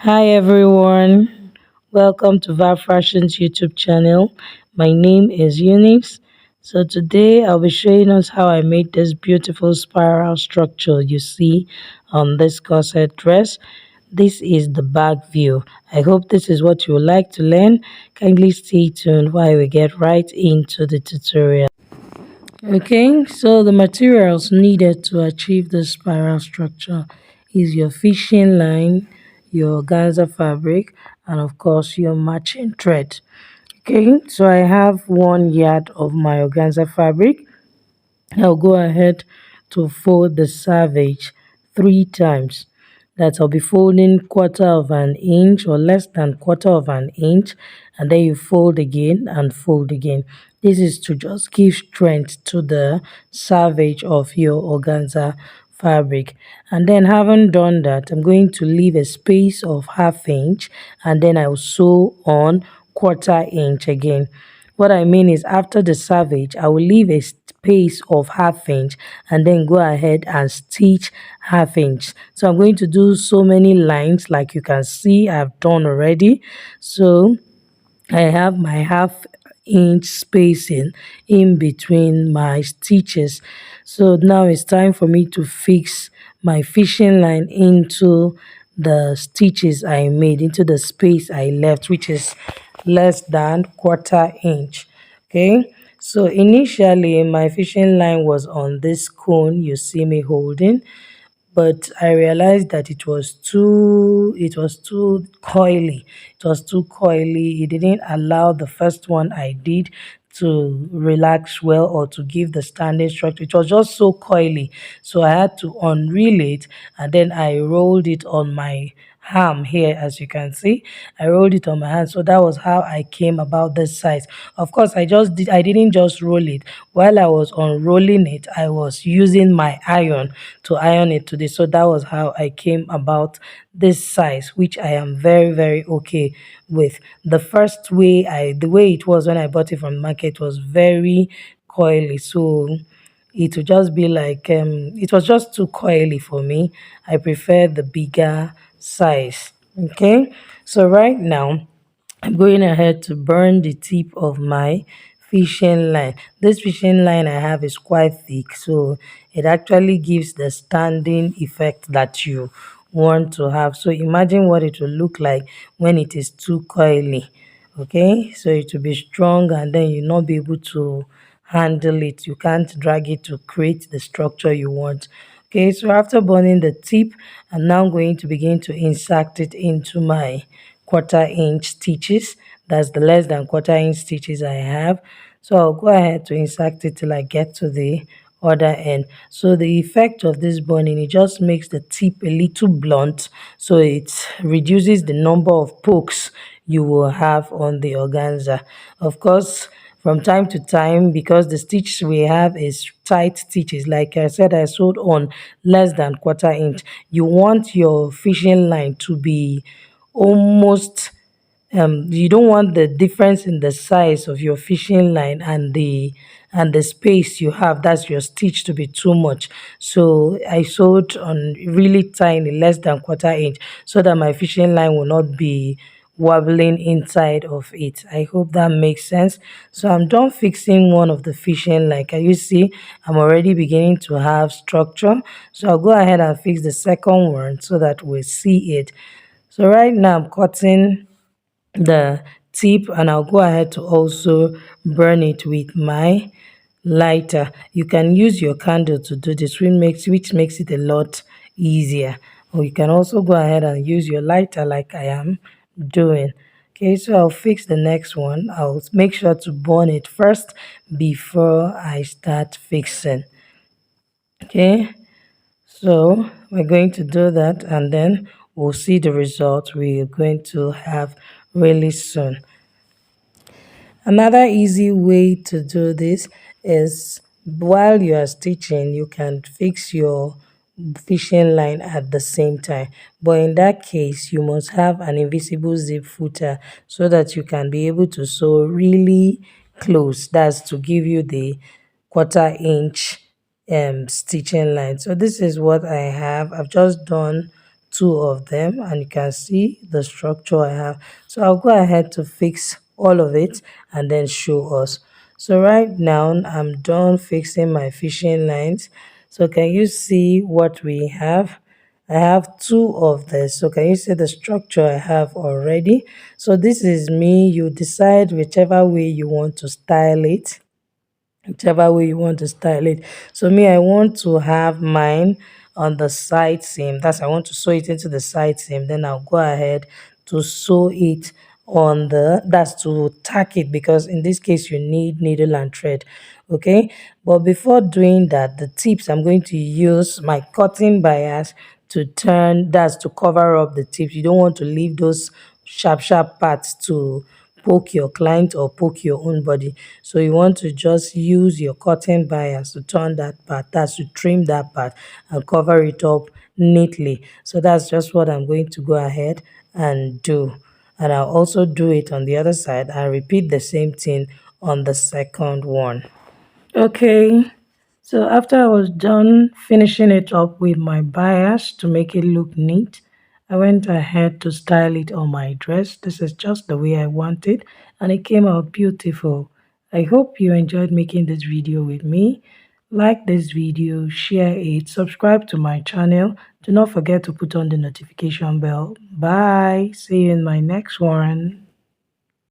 Hi everyone, welcome to VAR Fashion's YouTube channel. My name is Eunice. So today I'll be showing us how I made this beautiful spiral structure you see on this corset dress. This is the back view. I hope this is what you would like to learn. Kindly stay tuned while we get right into the tutorial. Okay, so the materials needed to achieve the spiral structure is your fishing line, your organza fabric, and of course your matching thread. Okay, so I have 1 yard of my organza fabric. I'll go ahead to fold the savage 3 times. That I'll be folding 1/4 of an inch or less than 1/4 of an inch, and then you fold again and fold again. This is to just give strength to the savage of your organza fabric. And then having done that, I'm going to leave a space of 1/2 inch, and then I'll sew on 1/4 inch again. What I mean is after the savage, I will leave a space of 1/2 inch and then go ahead and stitch 1/2 inch. So I'm going to do so many lines like you can see I've done already. So I have my 1/2 inch spacing in between my stitches. So now it's time for me to fix my fishing line into the stitches I made, into the space I left, which is less than 1/4 inch. Okay, so initially my fishing line was on this cone you see me holding, but I realized that it was too coily. It was too coily. It didn't allow the first one I did to relax well or to give the standing structure. It was just so coily. So I had to unreel it, and then I rolled it on my arm here. As you can see, I rolled it on my hand. So that was how I came about this size. Of course, I didn't just roll it. While I was unrolling it, I was using my iron to iron it today. So that was how I came about this size, which I am very, very okay with. The way it was when I bought it from the market was very coily. So it would just be like it was just too coily for me. I prefer the bigger size. Okay, so right now I'm going ahead to burn the tip of my fishing line. This fishing line I have is quite thick, so it actually gives the standing effect that you want to have. So imagine what it will look like when it is too coily. Okay, so it will be strong and then you'll not be able to handle it. You can't drag it to create the structure you want. Okay, so after burning the tip, I'm now going to begin to insert it into my 1/4 inch stitches. That's the less than 1/4 inch stitches I have. So I'll go ahead to insert it till I get to the other end. So the effect of this burning, it just makes the tip a little blunt, so it reduces the number of pokes you will have on the organza. Of course, from time to time, because the stitch we have is tight stitches, like I said, I sewed on less than 1/4 inch. You want your fishing line to be almost you don't want the difference in the size of your fishing line and the space you have, that's your stitch, to be too much. So I sewed on really tiny, less than 1/4 inch, so that my fishing line will not be wobbling inside of it. I hope that makes sense. So I'm done fixing one of the fishing line. Can you see I'm already beginning to have structure? So I'll go ahead and fix the second one so that we'll see it. So right now I'm cutting the tip, and I'll go ahead to also burn it with my lighter. You can use your candle to do this, which makes it a lot easier, or you can also go ahead and use your lighter like I am doing. Okay, so I'll fix the next one. I'll make sure to burn it first before I start fixing. Okay, so we're going to do that, and then we'll see the result we're going to have really soon. Another easy way to do this is while you are stitching, you can fix your fishing line at the same time. But in that case, you must have an invisible zip footer so that you can be able to sew really close. That's to give you the 1/4 inch stitching line. So this is what I have. I've just done two of them, and you can see the structure I have. So I'll go ahead to fix all of it and then show us. So right now I'm done fixing my fishing lines. So can you see what we have? I have two of this. So can you see the structure I have already? So this is me. You decide whichever way you want to style it, whichever way you want to style it. So me, I want to have mine on the side seam. That's, I want to sew it into the side seam. Then I'll go ahead to sew it on the, that's to tack it, because in this case you need needle and thread. Okay, but before doing that, the tips, I'm going to use my cutting bias to turn, that's to cover up the tips. You don't want to leave those sharp parts to poke your client or poke your own body. So you want to just use your cutting bias to turn that part, that's to trim that part and cover it up neatly. So that's just what I'm going to go ahead and do. And I'll also do it on the other side and repeat the same thing on the second one. Okay, so after I was done finishing it up with my bias to make it look neat, I went ahead to style it on my dress. This is just the way I want it, and it came out beautiful. I hope you enjoyed making this video with me. Like this video, share it, subscribe to my channel. Do not forget to put on the notification bell. Bye. See you in my next one.